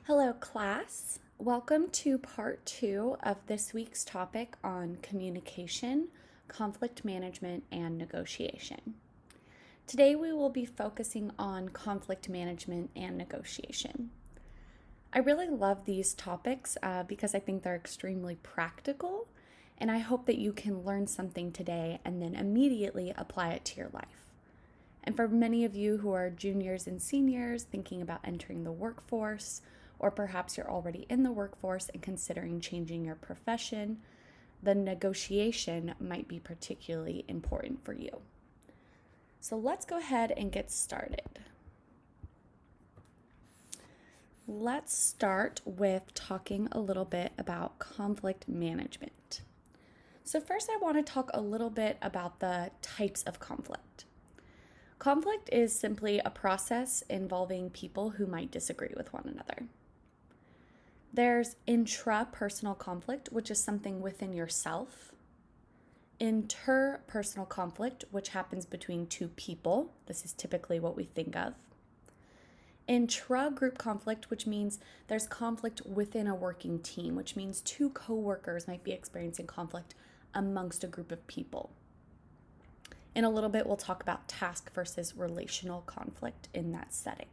Hello, class. Welcome to part 2 of this week's topic on communication, conflict management, and negotiation. Today, we will be focusing on conflict management and negotiation. I really love these topics because I think they're extremely practical, and I hope that you can learn something today and then immediately apply it to your life. And for many of you who are juniors and seniors thinking about entering the workforce, or perhaps you're already in the workforce and considering changing your profession, the negotiation might be particularly important for you. So let's go ahead and get started. Let's start with talking a little bit about conflict management. So first, I want to talk a little bit about the types of conflict. Conflict is simply a process involving people who might disagree with one another. There's intrapersonal conflict, which is something within yourself. Interpersonal conflict, which happens between two people. This is typically what we think of. Intra-group conflict, which means there's conflict within a working team, which means two coworkers might be experiencing conflict amongst a group of people. In a little bit, we'll talk about task versus relational conflict in that setting.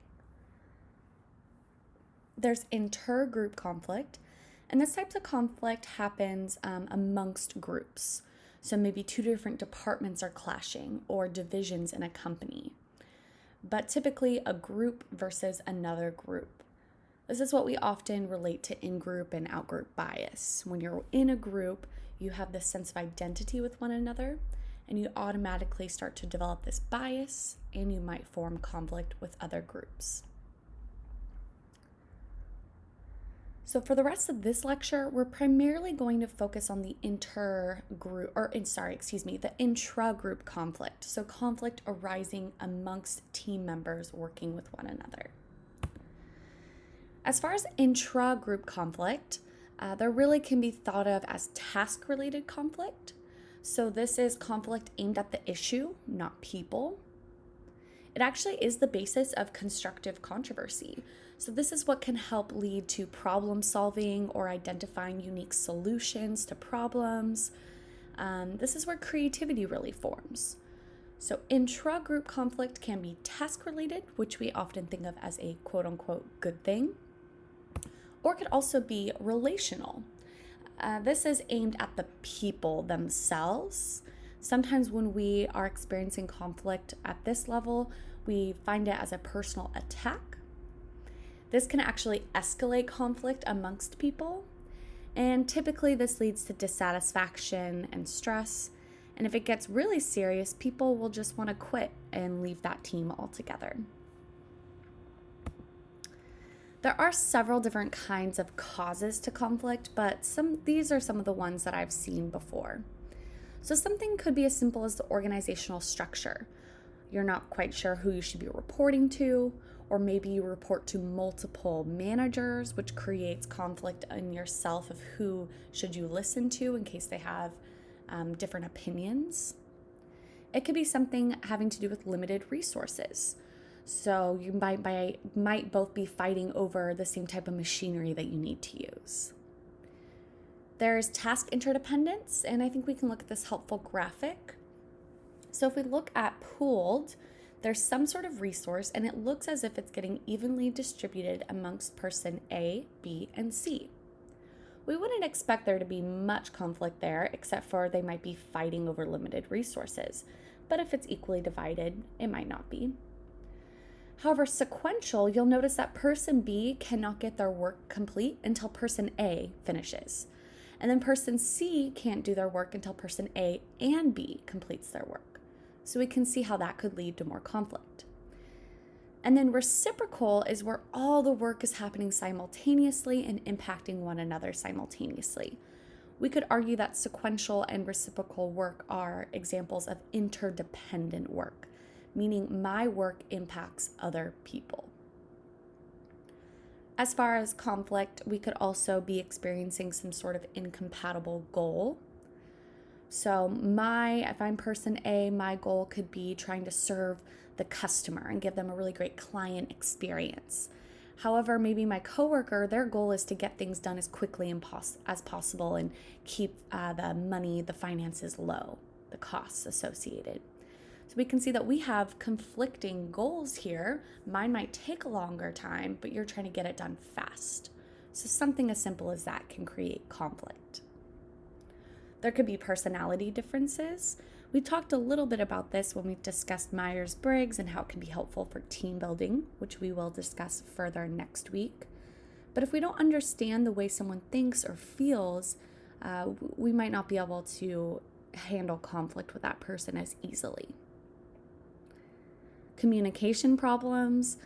There's intergroup conflict, and this type of conflict happens amongst groups. So maybe two different departments are clashing or divisions in a company, but typically a group versus another group. This is what we often relate to in-group and out-group bias. When you're in a group, you have this sense of identity with one another, and you automatically start to develop this bias, and you might form conflict with other groups. So for the rest of this lecture, we're primarily going to focus on the intra-group conflict. So conflict arising amongst team members working with one another. As far as intra-group conflict, there really can be thought of as task-related conflict. So this is conflict aimed at the issue, not people. It actually is the basis of constructive controversy. So this is what can help lead to problem solving or identifying unique solutions to problems. This is where creativity really forms. So intra-group conflict can be task-related, which we often think of as a quote-unquote good thing, or it could also be relational. This is aimed at the people themselves. Sometimes when we are experiencing conflict at this level, we find it as a personal attack. This can actually escalate conflict amongst people, and typically this leads to dissatisfaction and stress. And if it gets really serious, people will just want to quit and leave that team altogether. There are several different kinds of causes to conflict, but these are some of the ones that I've seen before. So something could be as simple as the organizational structure. You're not quite sure who you should be reporting to, or maybe you report to multiple managers, which creates conflict in yourself of who should you listen to in case they have different opinions. It could be something having to do with limited resources. So you might both be fighting over the same type of machinery that you need to use. There's task interdependence, and I think we can look at this helpful graphic. So if we look at pooled, there's some sort of resource, and it looks as if it's getting evenly distributed amongst person A, B, and C. We wouldn't expect there to be much conflict there, except for they might be fighting over limited resources. But if it's equally divided, it might not be. However, sequential, you'll notice that person B cannot get their work complete until person A finishes. And then person C can't do their work until person A and B completes their work. So we can see how that could lead to more conflict. And then reciprocal is where all the work is happening simultaneously and impacting one another simultaneously. We could argue that sequential and reciprocal work are examples of interdependent work, meaning my work impacts other people. As far as conflict, we could also be experiencing some sort of incompatible goal. So if I'm person A, my goal could be trying to serve the customer and give them a really great client experience. However, maybe my coworker, their goal is to get things done as quickly as possible and keep the money, the finances low, the costs associated. So we can see that we have conflicting goals here. Mine might take a longer time, but you're trying to get it done fast. So something as simple as that can create conflict. There could be personality differences. We talked a little bit about this when we discussed Myers-Briggs and how it can be helpful for team building, which we will discuss further next week. But if we don't understand the way someone thinks or feels, we might not be able to handle conflict with that person as easily. Communication problems.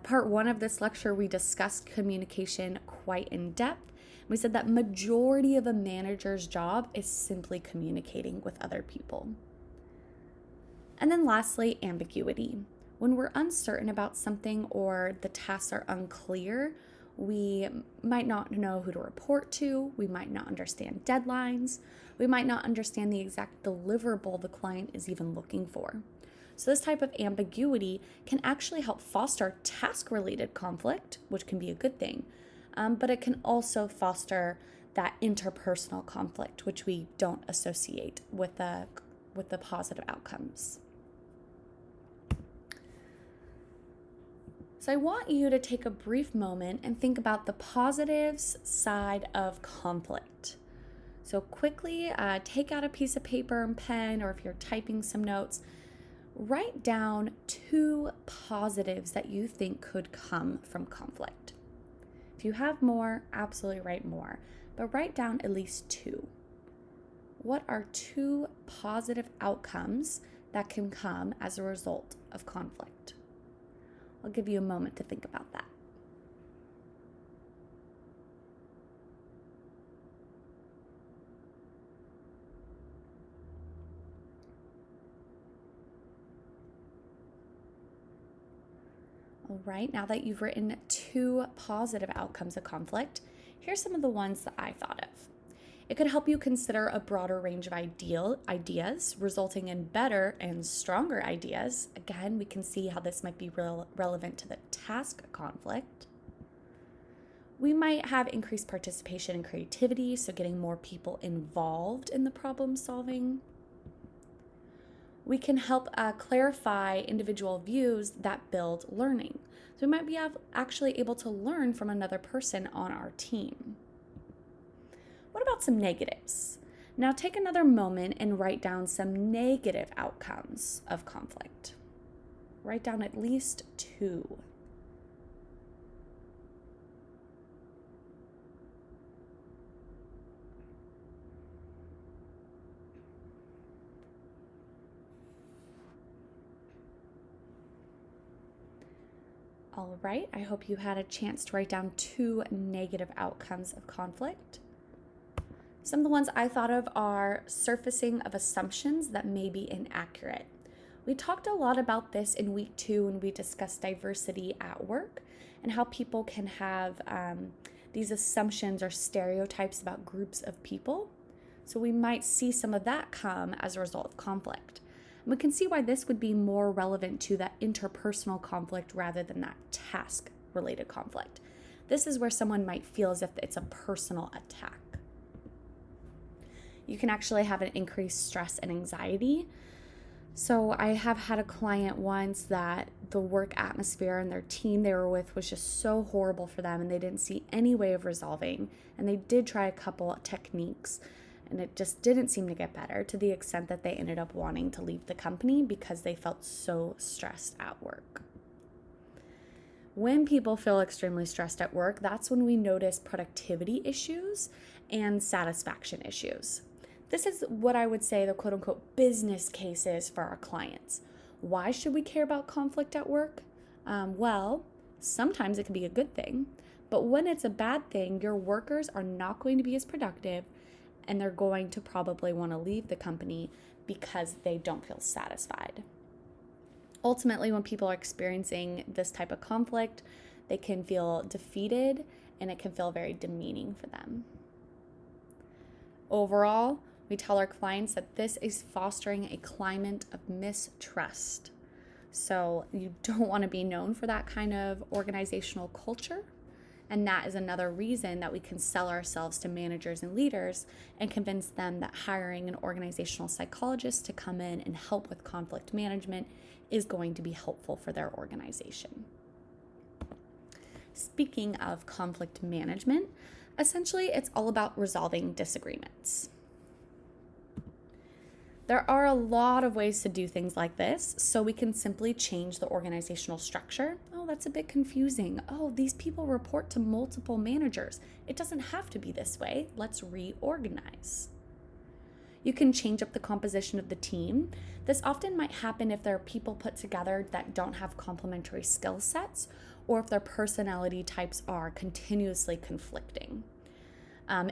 Part 1 of this lecture, we discussed communication quite in depth. We said that majority of a manager's job is simply communicating with other people. And then lastly, ambiguity. When we're uncertain about something or the tasks are unclear, we might not know who to report to, we might not understand deadlines, we might not understand the exact deliverable the client is even looking for. So this type of ambiguity can actually help foster task-related conflict, which can be a good thing, but it can also foster that interpersonal conflict, which we don't associate with the positive outcomes. So I want you to take a brief moment and think about the positives side of conflict. So quickly take out a piece of paper and pen, or if you're typing some notes, write down 2 positives that you think could come from conflict. If you have more, absolutely write more, but write down at least 2. What are 2 positive outcomes that can come as a result of conflict? I'll give you a moment to think about that. All right, now that you've written 2 positive outcomes of conflict, here's some of the ones that I thought of. It could help you consider a broader range of ideas, resulting in better and stronger ideas. Again, we can see how this might be relevant to the task conflict. We might have increased participation and creativity, so getting more people involved in the problem solving. We can help clarify individual views that build learning. So we might be actually able to learn from another person on our team. What about some negatives? Now take another moment and write down some negative outcomes of conflict. Write down at least 2. All right, I hope you had a chance to write down 2 negative outcomes of conflict. Some of the ones I thought of are surfacing of assumptions that may be inaccurate. We talked a lot about this in week 2 when we discussed diversity at work and how people can have these assumptions or stereotypes about groups of people. So we might see some of that come as a result of conflict. And we can see why this would be more relevant to that interpersonal conflict rather than that task-related conflict. This is where someone might feel as if it's a personal attack. You can actually have an increased stress and anxiety. So I have had a client once that the work atmosphere and their team they were with was just so horrible for them and they didn't see any way of resolving. And they did try a couple of techniques and it just didn't seem to get better, to the extent that they ended up wanting to leave the company because they felt so stressed at work. When people feel extremely stressed at work, that's when we notice productivity issues and satisfaction issues. This is what I would say the quote-unquote business case is for our clients. Why should we care about conflict at work? Well, sometimes it can be a good thing, but when it's a bad thing, your workers are not going to be as productive and they're going to probably want to leave the company because they don't feel satisfied. Ultimately, when people are experiencing this type of conflict, they can feel defeated and it can feel very demeaning for them. Overall, we tell our clients that this is fostering a climate of mistrust. So you don't want to be known for that kind of organizational culture. And that is another reason that we can sell ourselves to managers and leaders and convince them that hiring an organizational psychologist to come in and help with conflict management is going to be helpful for their organization. Speaking of conflict management, essentially it's all about resolving disagreements. There are a lot of ways to do things like this, so we can simply change the organizational structure. Oh, that's a bit confusing. Oh, these people report to multiple managers. It doesn't have to be this way. Let's reorganize. You can change up the composition of the team. This often might happen if there are people put together that don't have complementary skill sets, or if their personality types are continuously conflicting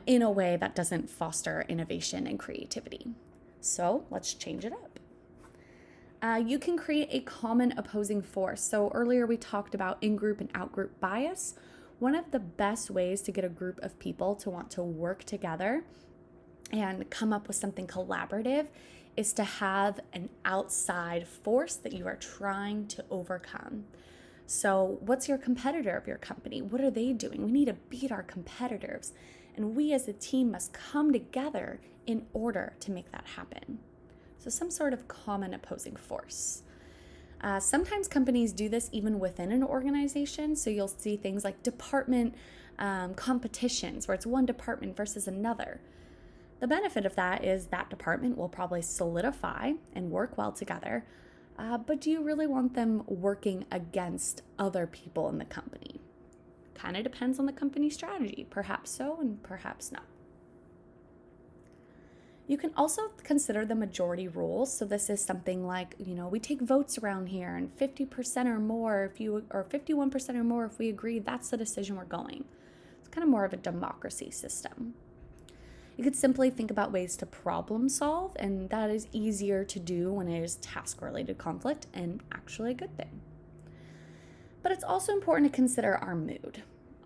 in a way that doesn't foster innovation and creativity. So let's change it up. You can create a common opposing force. So earlier we talked about in-group and out-group bias. One of the best ways to get a group of people to want to work together and come up with something collaborative is to have an outside force that you are trying to overcome. So what's your competitor of your company? What are they doing? We need to beat our competitors. And we as a team must come together in order to make that happen. So some sort of common opposing force. Sometimes companies do this even within an organization. So you'll see things like department competitions where it's one department versus another. The benefit of that is that department will probably solidify and work well together. But do you really want them working against other people in the company? Kind of depends on the company strategy. Perhaps so and perhaps not. You can also consider the majority rule. So this is something like, we take votes around here and 50% or more or 51% or more if we agree, that's the decision we're going. It's kind of more of a democracy system. You could simply think about ways to problem solve, and that is easier to do when it is task-related conflict and actually a good thing. But it's also important to consider our mood.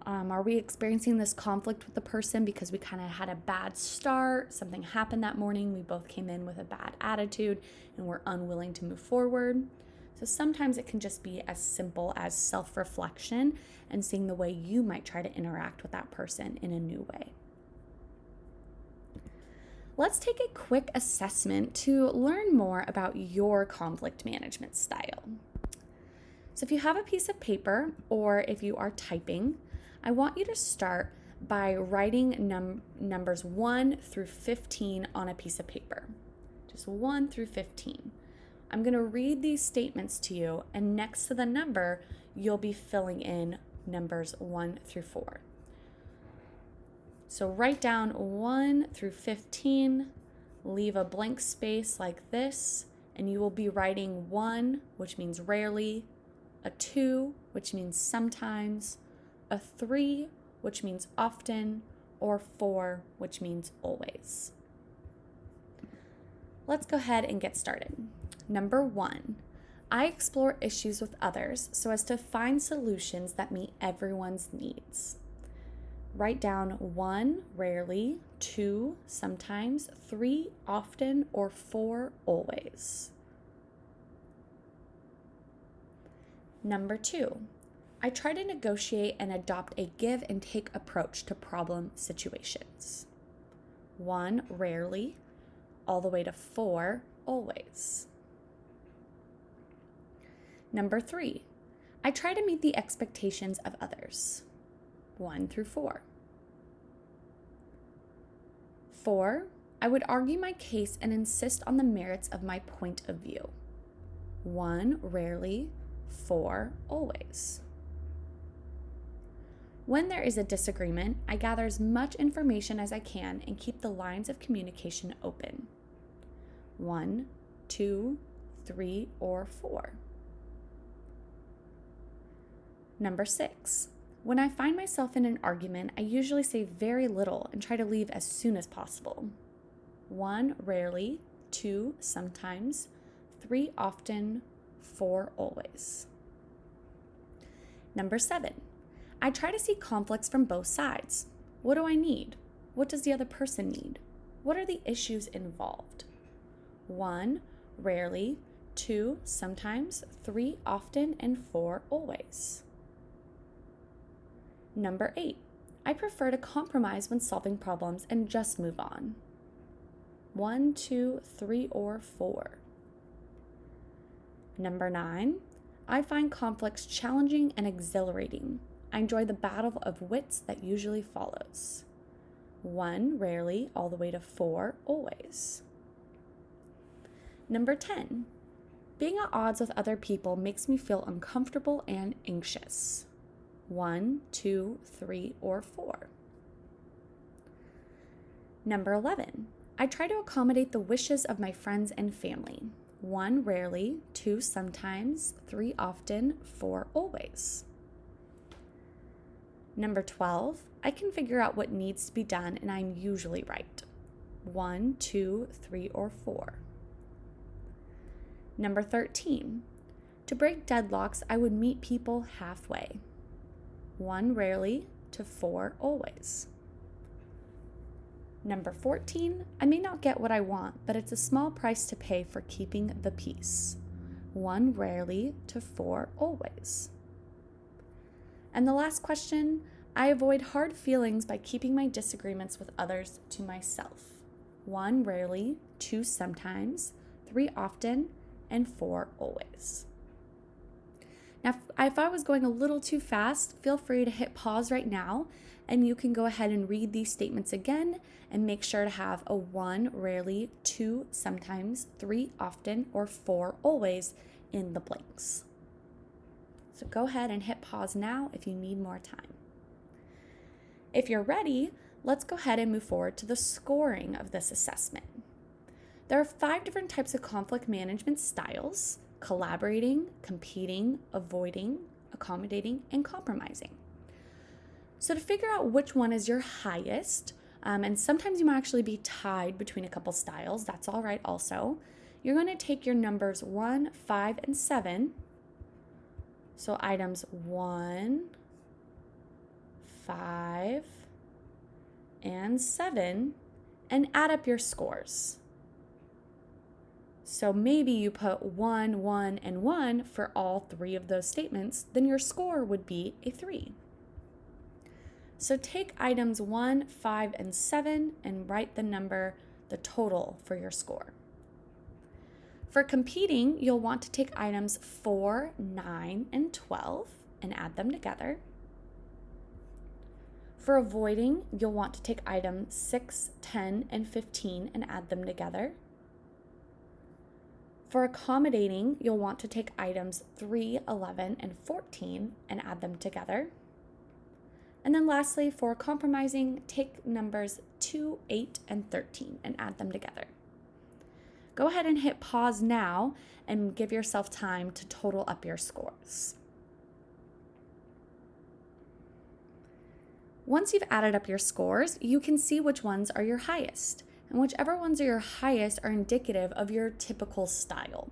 Are we experiencing this conflict with the person because we kind of had a bad start, something happened that morning, we both came in with a bad attitude, and we're unwilling to move forward? So sometimes it can just be as simple as self-reflection and seeing the way you might try to interact with that person in a new way. Let's take a quick assessment to learn more about your conflict management style. So if you have a piece of paper or if you are typing, I want you to start by writing numbers 1 through 15 on a piece of paper. Just 1 through 15. I'm going to read these statements to you, and next to the number, you'll be filling in numbers 1 through 4. So write down 1 through 15, leave a blank space like this, and you will be writing 1, which means rarely, a 2, which means sometimes, a 3, which means often, or 4, which means always. Let's go ahead and get started. Number 1, I explore issues with others so as to find solutions that meet everyone's needs. Write down 1, rarely, 2, sometimes, 3, often, or 4, always. Number 2, I try to negotiate and adopt a give and take approach to problem situations. 1, rarely, all the way to 4, always. Number 3, I try to meet the expectations of others. 1 through 4. 4, I would argue my case and insist on the merits of my point of view. 1, rarely, 4, always. When there is a disagreement, I gather as much information as I can and keep the lines of communication open. 1, 2, 3, or 4. Number 6. When I find myself in an argument, I usually say very little and try to leave as soon as possible. 1, rarely, 2, sometimes, 3, often, 4, always. Number 7, I try to see conflicts from both sides. What do I need? What does the other person need? What are the issues involved? 1, rarely, 2, sometimes, 3, often, and 4, always. Number 8, I prefer to compromise when solving problems and just move on. 1, 2, 3, or 4. Number 9, I find conflicts challenging and exhilarating. I enjoy the battle of wits that usually follows. 1, rarely, all the way to 4, always. Number 10, being at odds with other people makes me feel uncomfortable and anxious. 1, 2, 3, or 4. Number 11, I try to accommodate the wishes of my friends and family. 1, rarely, 2, sometimes, 3, often, 4, always. Number 12, I can figure out what needs to be done and I'm usually right. 1, 2, 3, or 4. Number 13, to break deadlocks, I would meet people halfway. 1, rarely, to 4, always. Number 14, I may not get what I want, but it's a small price to pay for keeping the peace. 1, rarely, to 4, always. And the last question, I avoid hard feelings by keeping my disagreements with others to myself. 1, rarely, 2, sometimes, 3, often, and 4, always. Now, if I was going a little too fast, feel free to hit pause right now, and you can go ahead and read these statements again and make sure to have a 1, rarely, 2, sometimes, 3, often, or 4, always in the blanks. So go ahead and hit pause now if you need more time. If you're ready, let's go ahead and move forward to the scoring of this assessment. There are 5 different types of conflict management styles: collaborating, competing, avoiding, accommodating, and compromising. So to figure out which one is your highest, and sometimes you might actually be tied between a couple styles, that's all right also, you're going to take your numbers 1, 5, and 7, so items 1, 5, and 7, and add up your scores. So maybe you put 1, 1, and 1 for all 3 of those statements, then your score would be a 3. So take items 1, 5, and 7 and write the total for your score. For competing, you'll want to take items 4, 9, and 12 and add them together. For avoiding, you'll want to take items 6, 10, and 15 and add them together. For accommodating, you'll want to take items 3, 11, and 14 and add them together. And then lastly, for compromising, take numbers 2, 8, and 13 and add them together. Go ahead and hit pause now and give yourself time to total up your scores. Once you've added up your scores, you can see which ones are your highest. And whichever ones are your highest are indicative of your typical style.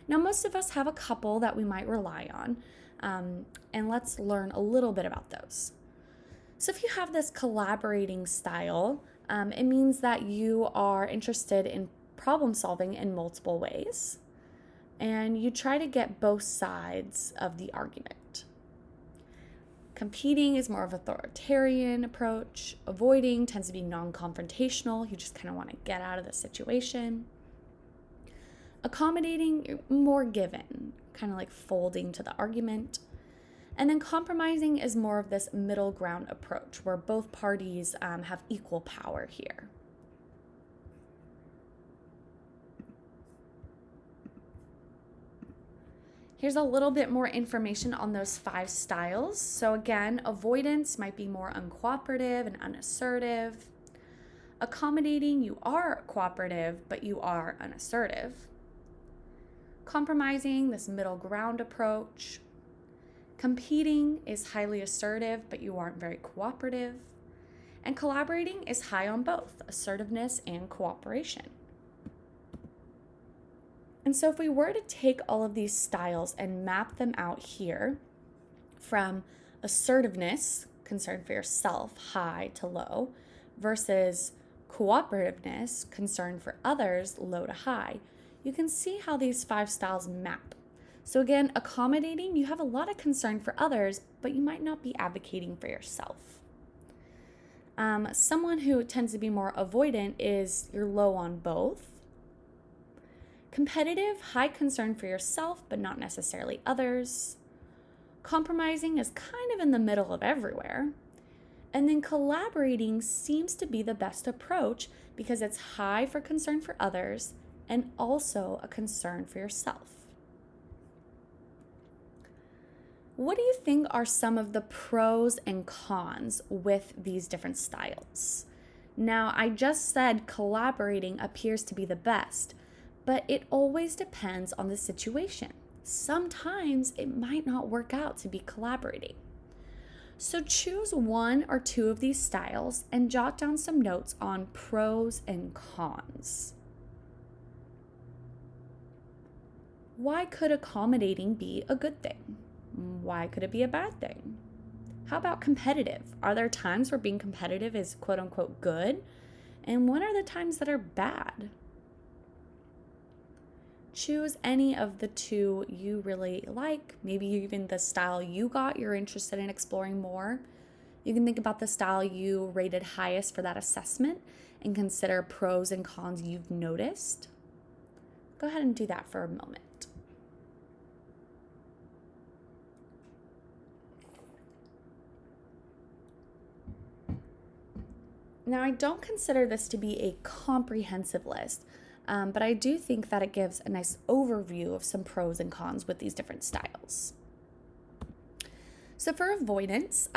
Now, most of us have a couple that we might rely on, and let's learn a little bit about those. So if you have this collaborating style, it means that you are interested in problem solving in multiple ways, and you try to get both sides of the argument. Competing is more of an authoritarian approach. Avoiding tends to be non-confrontational. You just kind of want to get out of the situation. Accommodating, you're more given, kind of like folding to the argument. And then compromising is more of this middle ground approach where both parties have equal power here. Here's a little bit more information on those 5 styles. So again, avoidance might be more uncooperative and unassertive. Accommodating, you are cooperative, but you are unassertive. Compromising, this middle ground approach. Competing is highly assertive, but you aren't very cooperative. And collaborating is high on both assertiveness and cooperation. And so if we were to take all of these styles and map them out here from assertiveness, concern for yourself, high to low, versus cooperativeness, concern for others, low to high, you can see how these 5 styles map. So again, accommodating, you have a lot of concern for others, but you might not be advocating for yourself. Someone who tends to be more avoidant is you're low on both. Competitive, high concern for yourself, but not necessarily others. Compromising is kind of in the middle of everywhere. And then collaborating seems to be the best approach because it's high for concern for others and also a concern for yourself. What do you think are some of the pros and cons with these different styles? Now, I just said collaborating appears to be the best, but it always depends on the situation. Sometimes it might not work out to be collaborating. So choose 1 or 2 of these styles and jot down some notes on pros and cons. Why could accommodating be a good thing? Why could it be a bad thing? How about competitive? Are there times where being competitive is quote unquote good? And when are the times that are bad? Choose any of the 2 you really like, maybe even the style you got you're interested in exploring more. You can think about the style you rated highest for that assessment and consider pros and cons you've noticed. Go ahead and do that for a moment. Now, I don't consider this to be a comprehensive list, but I do think that it gives a nice overview of some pros and cons with these different styles. So for avoidance,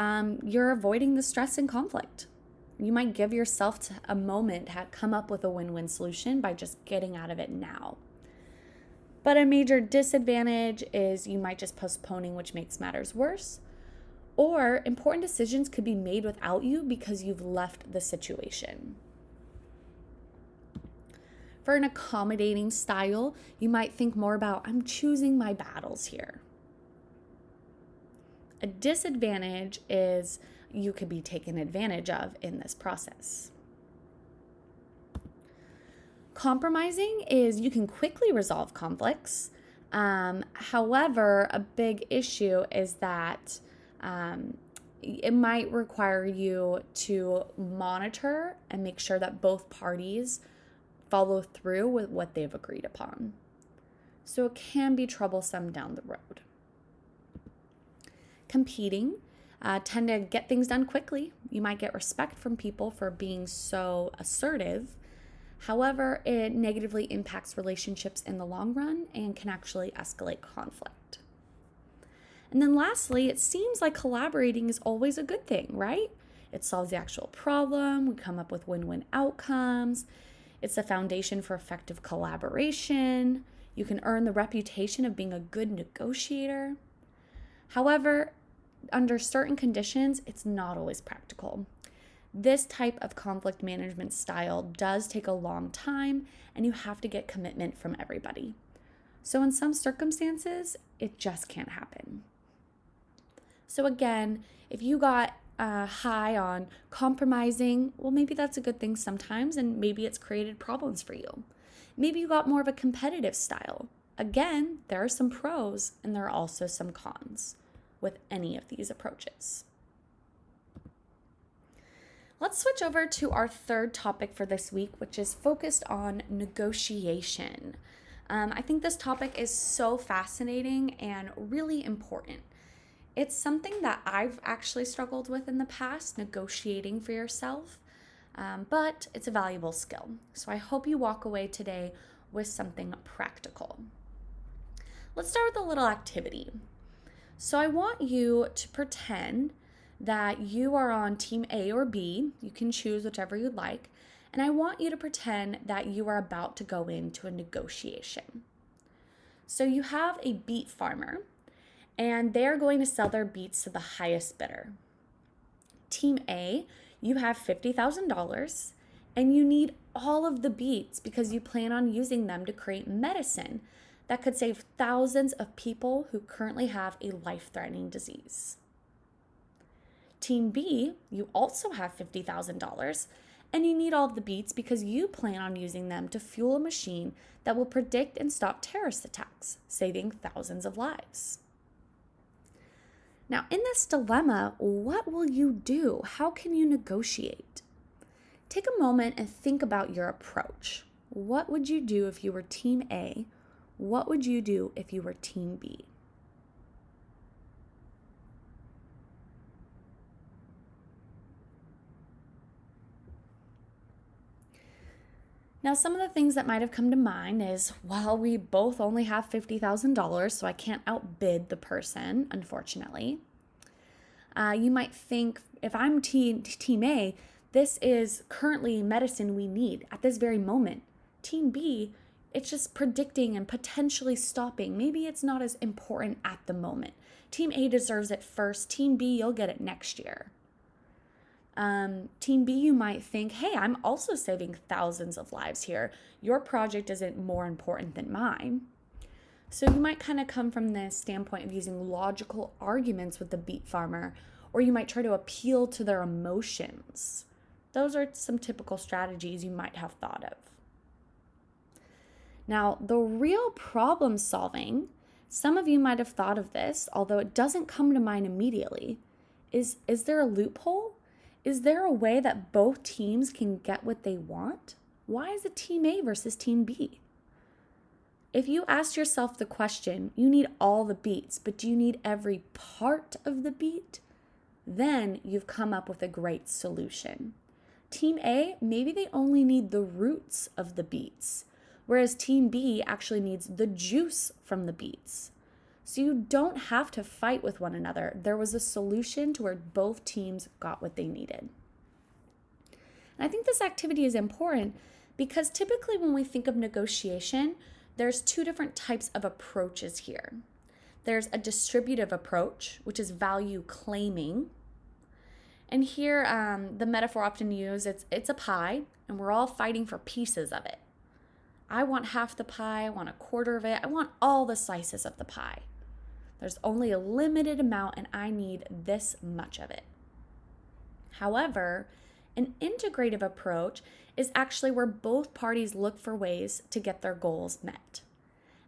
you're avoiding the stress and conflict. You might give yourself a moment to come up with a win-win solution by just getting out of it now. But a major disadvantage is you might just postponing, which makes matters worse. Or important decisions could be made without you because you've left the situation. For an accommodating style, you might think more about, I'm choosing my battles here. A disadvantage is you could be taken advantage of in this process. Compromising is you can quickly resolve conflicts. However, a big issue is that it might require you to monitor and make sure that both parties follow through with what they've agreed upon. So it can be troublesome down the road. Competing tend to get things done quickly. You might get respect from people for being so assertive. However, it negatively impacts relationships in the long run and can actually escalate conflict. And then lastly, it seems like collaborating is always a good thing, right? It solves the actual problem. We come up with win-win outcomes. It's a foundation for effective collaboration. You can earn the reputation of being a good negotiator. However, under certain conditions, it's not always practical. This type of conflict management style does take a long time, and you have to get commitment from everybody. So in some circumstances, it just can't happen. So again, if you got high on compromising, well, maybe that's a good thing sometimes, and maybe it's created problems for you. Maybe you got more of a competitive style. Again, there are some pros and there are also some cons with any of these approaches. Let's switch over to our third topic for this week, which is focused on negotiation. I think this topic is so fascinating and really important. It's something that I've actually struggled with in the past, negotiating for yourself, but it's a valuable skill. So I hope you walk away today with something practical. Let's start with a little activity. So I want you to pretend that you are on team A or B. You can choose whichever you'd like. And I want you to pretend that you are about to go into a negotiation. So you have a beet farmer, and they're going to sell their beets to the highest bidder. Team A, you have $50,000, and you need all of the beets because you plan on using them to create medicine that could save thousands of people who currently have a life-threatening disease. Team B, you also have $50,000, And you need all of the beats because you plan on using them to fuel a machine that will predict and stop terrorist attacks, saving thousands of lives. Now, in this dilemma, what will you do? How can you negotiate? Take a moment and think about your approach. What would you do if you were Team A? What would you do if you were Team B? Now, some of the things that might have come to mind is, well, we both only have $50,000, so I can't outbid the person, unfortunately. You might think, if I'm Team A, this is currently medicine we need at this very moment. Team B, it's just predicting and potentially stopping. Maybe it's not as important at the moment. Team A deserves it first. Team B, you'll get it next year. Team B, you might think, hey, I'm also saving thousands of lives here. Your project isn't more important than mine. So you might kind of come from this standpoint of using logical arguments with the beet farmer, or you might try to appeal to their emotions. Those are some typical strategies you might have thought of. Now, the real problem solving, some of you might have thought of this, although it doesn't come to mind immediately, is there a loophole? Is there a way that both teams can get what they want? Why is it Team A versus Team B? If you ask yourself the question, you need all the beats, but do you need every part of the beat? Then you've come up with a great solution. Team A, maybe they only need the roots of the beets, whereas Team B actually needs the juice from the beets. So you don't have to fight with one another. There was a solution to where both teams got what they needed. And I think this activity is important because typically when we think of negotiation, there's two different types of approaches here. There's a distributive approach, which is value claiming. And here, the metaphor often used, it's a pie, and we're all fighting for pieces of it. I want half the pie, I want a quarter of it, I want all the slices of the pie. There's only a limited amount, and I need this much of it. However, an integrative approach is actually where both parties look for ways to get their goals met.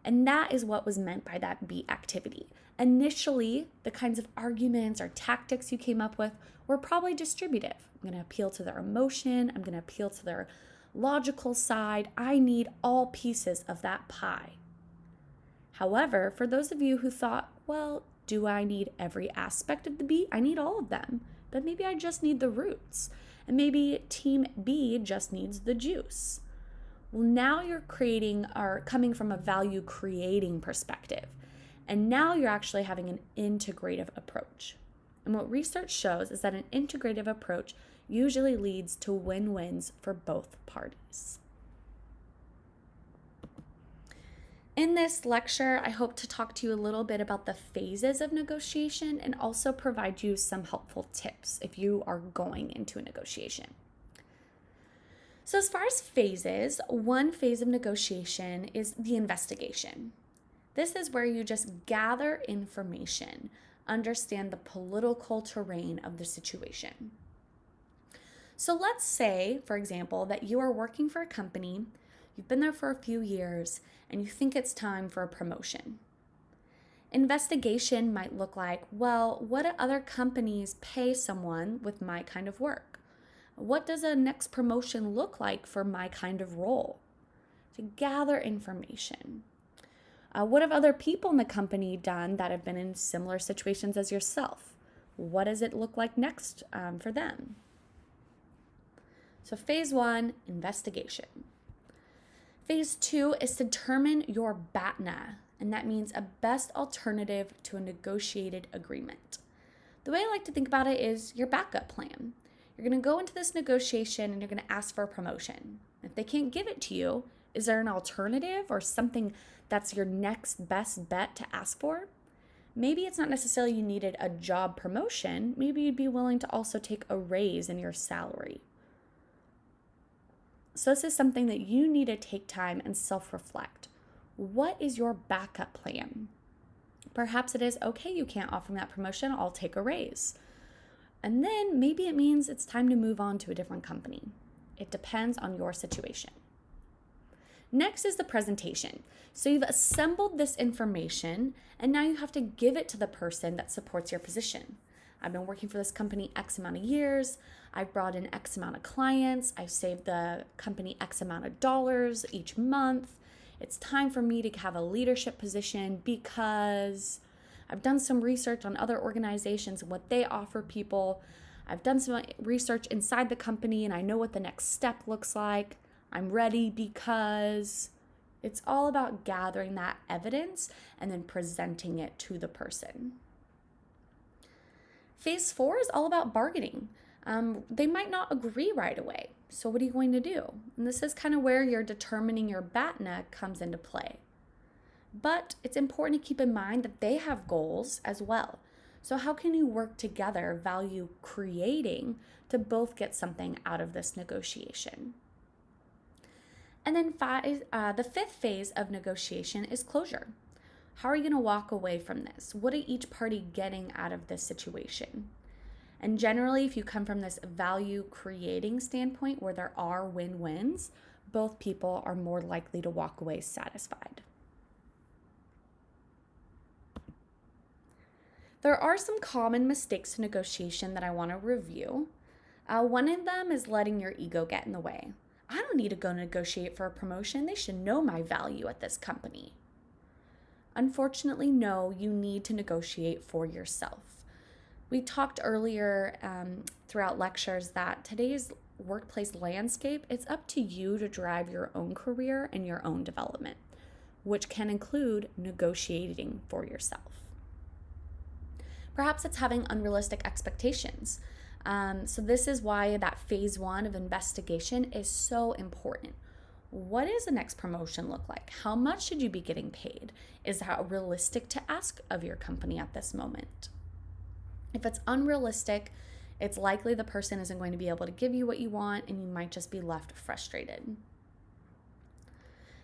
And that is what was meant by that beat activity. Initially, the kinds of arguments or tactics you came up with were probably distributive. I'm going to appeal to their emotion. I'm going to appeal to their logical side. I need all pieces of that pie. However, for those of you who thought, well, do I need every aspect of the beet? I need all of them, but maybe I just need the roots. And maybe Team B just needs the juice. Well, now you're creating or coming from a value creating perspective. And now you're actually having an integrative approach. And what research shows is that an integrative approach usually leads to win-wins for both parties. In this lecture, I hope to talk to you a little bit about the phases of negotiation and also provide you some helpful tips if you are going into a negotiation. So as far as phases, one phase of negotiation is the investigation. This is where you just gather information, understand the political terrain of the situation. So let's say, for example, that you are working for a company, you've been there for a few years, and you think it's time for a promotion. Investigation might look like, well, what do other companies pay someone with my kind of work? What does a next promotion look like for my kind of role? To gather information. What have other people in the company done that have been in similar situations as yourself? What does it look like next for them? So phase 1, investigation. Phase 2 is to determine your BATNA, and that means a best alternative to a negotiated agreement. The way I like to think about it is your backup plan. You're going to go into this negotiation and you're going to ask for a promotion. If they can't give it to you, is there an alternative or something that's your next best bet to ask for? Maybe it's not necessarily you needed a job promotion. Maybe you'd be willing to also take a raise in your salary. So this is something that you need to take time and self-reflect. What is your backup plan? Perhaps it is, okay, you can't offer me that promotion, I'll take a raise. And then maybe it means it's time to move on to a different company. It depends on your situation. Next is the presentation. So you've assembled this information and now you have to give it to the person that supports your position. I've been working for this company X amount of years. I've brought in X amount of clients. I've saved the company X amount of dollars each month. It's time for me to have a leadership position because I've done some research on other organizations and what they offer people. I've done some research inside the company and I know what the next step looks like. I'm ready because it's all about gathering that evidence and then presenting it to the person. Phase 4 is all about bargaining. They might not agree right away. So what are you going to do? And this is kind of where your determining your BATNA comes into play. But it's important to keep in mind that they have goals as well. So how can you work together, value creating, to both get something out of this negotiation? And then the fifth phase of negotiation is closure. How are you going to walk away from this? What are each party getting out of this situation? And generally, if you come from this value creating standpoint where there are win-wins, both people are more likely to walk away satisfied. There are some common mistakes in negotiation that I want to review. One of them is letting your ego get in the way. I don't need to go negotiate for a promotion. They should know my value at this company. Unfortunately, no, you need to negotiate for yourself. We talked earlier throughout lectures that today's workplace landscape, it's up to you to drive your own career and your own development, which can include negotiating for yourself. Perhaps it's having unrealistic expectations. So this is why that phase 1 of investigation is so important. What does the next promotion look like? How much should you be getting paid? Is that realistic to ask of your company at this moment? If it's unrealistic, it's likely the person isn't going to be able to give you what you want and you might just be left frustrated.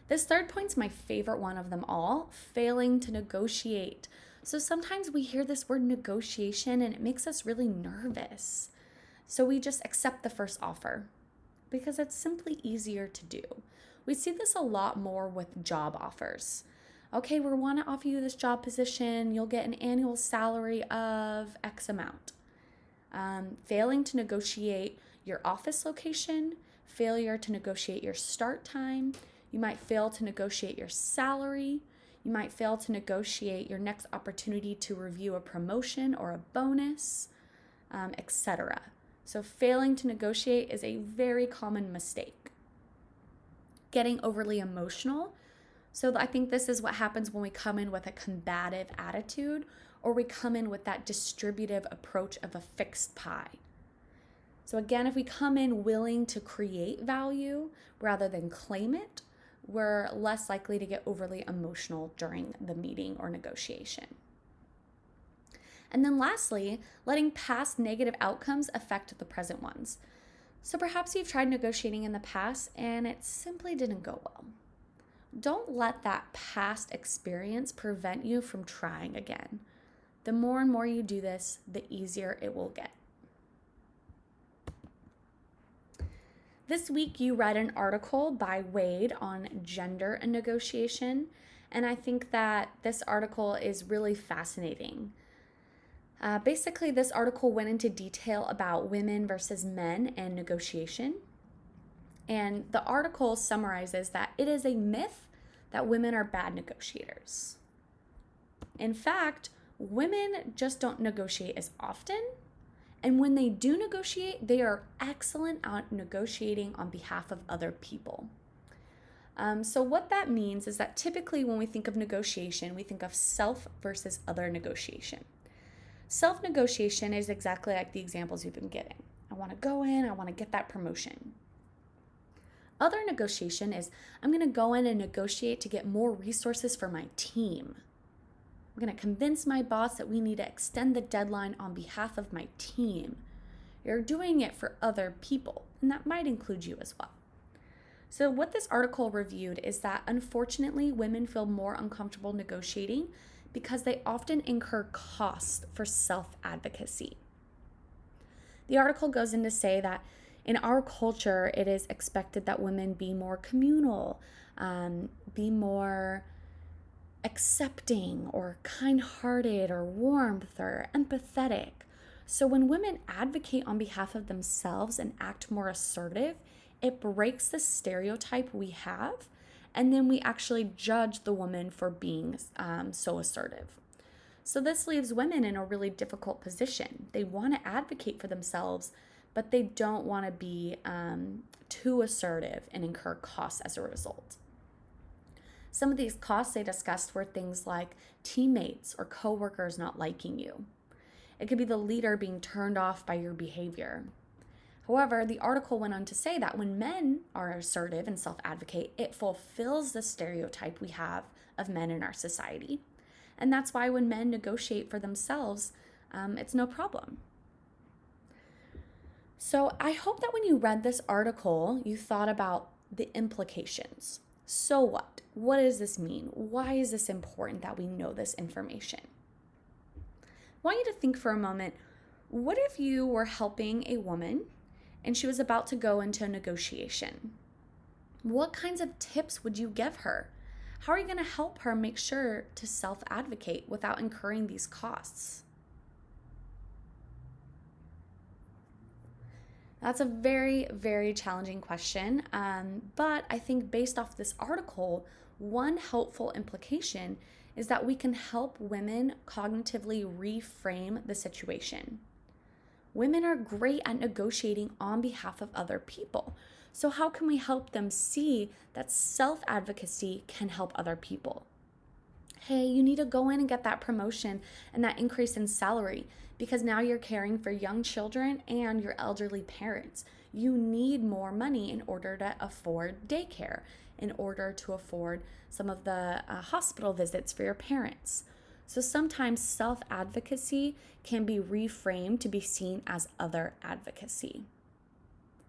This third point's my favorite one of them all, failing to negotiate. So sometimes we hear this word negotiation and it makes us really nervous. So we just accept the first offer because it's simply easier to do. We see this a lot more with job offers. Okay, we want to offer you this job position. You'll get an annual salary of X amount. Failing to negotiate your office location, failure to negotiate your start time. You might fail to negotiate your salary. You might fail to negotiate your next opportunity to review a promotion or a bonus, etc. So failing to negotiate is a very common mistake. Getting overly emotional. So I think this is what happens when we come in with a combative attitude or we come in with that distributive approach of a fixed pie. So again, if we come in willing to create value rather than claim it, we're less likely to get overly emotional during the meeting or negotiation. And then lastly, letting past negative outcomes affect the present ones. So perhaps you've tried negotiating in the past and it simply didn't go well. Don't let that past experience prevent you from trying again. The more and more you do this, the easier it will get. This week you read an article by Wade on gender and negotiation, and I think that this article is really fascinating. Basically, this article went into detail about women versus men and negotiation, and the article summarizes that it is a myth that women are bad negotiators. In fact, women just don't negotiate as often. And when they do negotiate, they are excellent at negotiating on behalf of other people. So what that means is that typically when we think of negotiation, we think of self versus other negotiation. Self-negotiation is exactly like the examples you've been getting. I want to go in, I want to get that promotion. Other negotiation is I'm going to go in and negotiate to get more resources for my team. I'm going to convince my boss that we need to extend the deadline on behalf of my team. You're doing it for other people, and that might include you as well. So what this article reviewed is that unfortunately women feel more uncomfortable negotiating because they often incur costs for self-advocacy. The article goes in to say that In our culture, it is expected that women be more communal, be more accepting or kind-hearted or warmth or empathetic. So when women advocate on behalf of themselves and act more assertive, it breaks the stereotype we have, and then we actually judge the woman for being so assertive. So this leaves women in a really difficult position. They want to advocate for themselves, but they don't want to be too assertive and incur costs as a result. Some of these costs they discussed were things like teammates or coworkers not liking you. It could be the leader being turned off by your behavior. However, the article went on to say that when men are assertive and self-advocate, it fulfills the stereotype we have of men in our society. And that's why when men negotiate for themselves, it's no problem. So I hope that when you read this article, you thought about the implications. So what? What does this mean? Why is this important that we know this information? I want you to think for a moment, what if you were helping a woman and she was about to go into a negotiation? What kinds of tips would you give her? How are you going to help her make sure to self-advocate without incurring these costs? That's a very, very challenging question, but I think based off this article, one helpful implication is that we can help women cognitively reframe the situation. Women are great at negotiating on behalf of other people. So how can we help them see that self-advocacy can help other people? Hey, you need to go in and get that promotion and that increase in salary because now you're caring for young children and your elderly parents. You need more money in order to afford daycare, in order to afford some of the hospital visits for your parents. So sometimes self-advocacy can be reframed to be seen as other advocacy.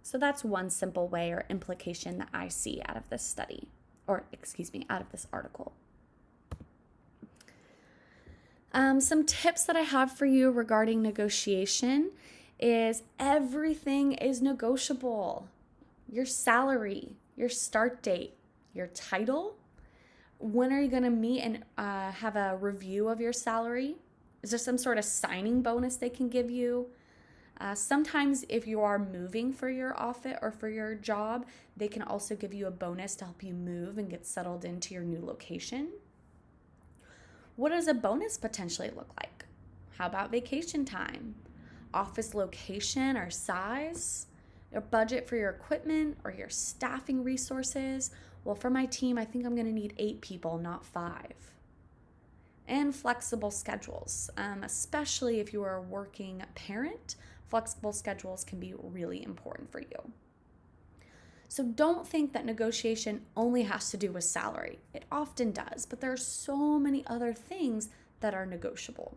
So that's one simple way or implication that I see out of this study, out of this article. Some tips that I have for you regarding negotiation is everything is negotiable. Your salary, your start date, your title. When are you going to meet and have a review of your salary? Is there some sort of signing bonus they can give you? Sometimes if you are moving for your office or for your job, they can also give you a bonus to help you move and get settled into your new location. What does a bonus potentially look like? How about vacation time? Office location or size? Your budget for your equipment or your staffing resources? Well, for my team, I think I'm going to need 8 people, not 5. And flexible schedules, especially if you are a working parent, flexible schedules can be really important for you. So don't think that negotiation only has to do with salary. It often does, but there are so many other things that are negotiable.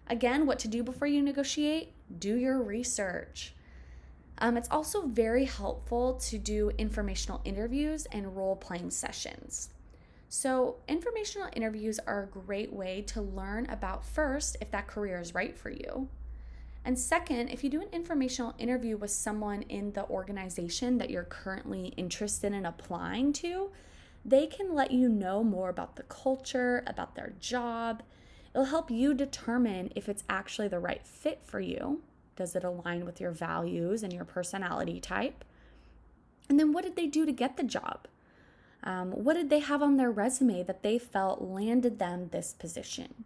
Again, what to do before you negotiate? Do your research. It's also very helpful to do informational interviews and role-playing sessions. So informational interviews are a great way to learn about, first, if that career is right for you. And second, if you do an informational interview with someone in the organization that you're currently interested in applying to, they can let you know more about the culture, about their job. It'll help you determine if it's actually the right fit for you. Does it align with your values and your personality type? And then what did they do to get the job? What did they have on their resume that they felt landed them this position?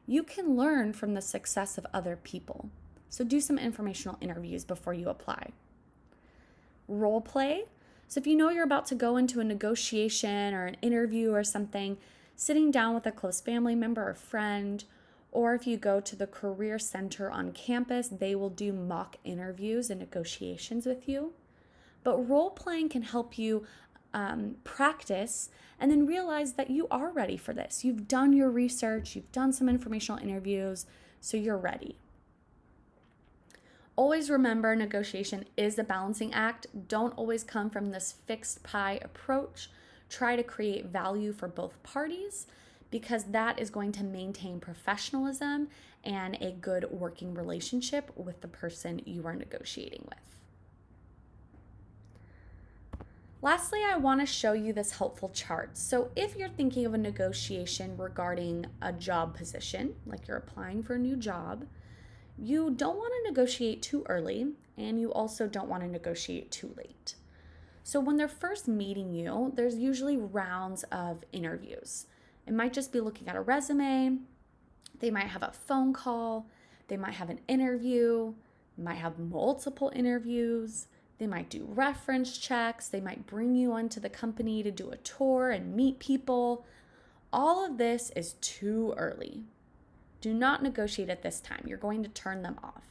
You can learn from the success of other people. So do some informational interviews before you apply. Role play. So if you know you're about to go into a negotiation or an interview or something, sitting down with a close family member or friend, or if you go to the career center on campus, they will do mock interviews and negotiations with you. But role playing can help you practice and then realize that you are ready for this. You've done your research, you've done some informational interviews, so you're ready. Always remember, negotiation is a balancing act. Don't always come from this fixed pie approach. Try to create value for both parties, because that is going to maintain professionalism and a good working relationship with the person you are negotiating with. Lastly, I want to show you this helpful chart. So if you're thinking of a negotiation regarding a job position, like you're applying for a new job, you don't want to negotiate too early, and you also don't want to negotiate too late. So when they're first meeting you, there's usually rounds of interviews. It might just be looking at a resume, they might have a phone call, they might have an interview, might have multiple interviews. They might do reference checks. They might bring you onto the company to do a tour and meet people. All of this is too early. Do not negotiate at this time. You're going to turn them off.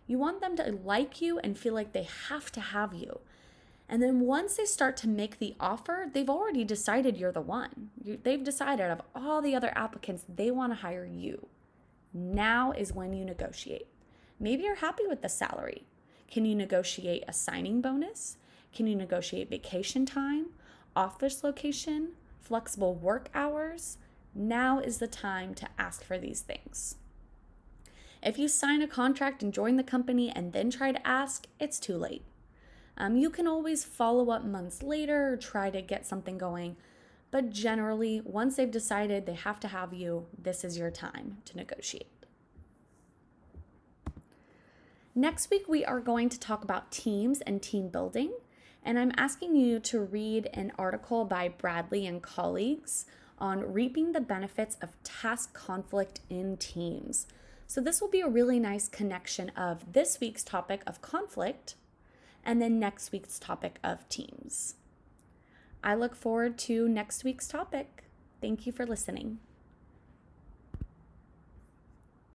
You want them to like you and feel like they have to have you. And then once they start to make the offer, they've already decided you're the one. They've decided of all the other applicants, they want to hire you. Now is when you negotiate. Maybe you're happy with the salary. Can you negotiate a signing bonus? Can you negotiate vacation time, office location, flexible work hours? Now is the time to ask for these things. If you sign a contract and join the company and then try to ask, it's too late. You can always follow up months later or try to get something going, but generally, once they've decided they have to have you, this is your time to negotiate. Next week, we are going to talk about teams and team building, and I'm asking you to read an article by Bradley and colleagues on reaping the benefits of task conflict in teams. So this will be a really nice connection of this week's topic of conflict and then next week's topic of teams. I look forward to next week's topic. Thank you for listening.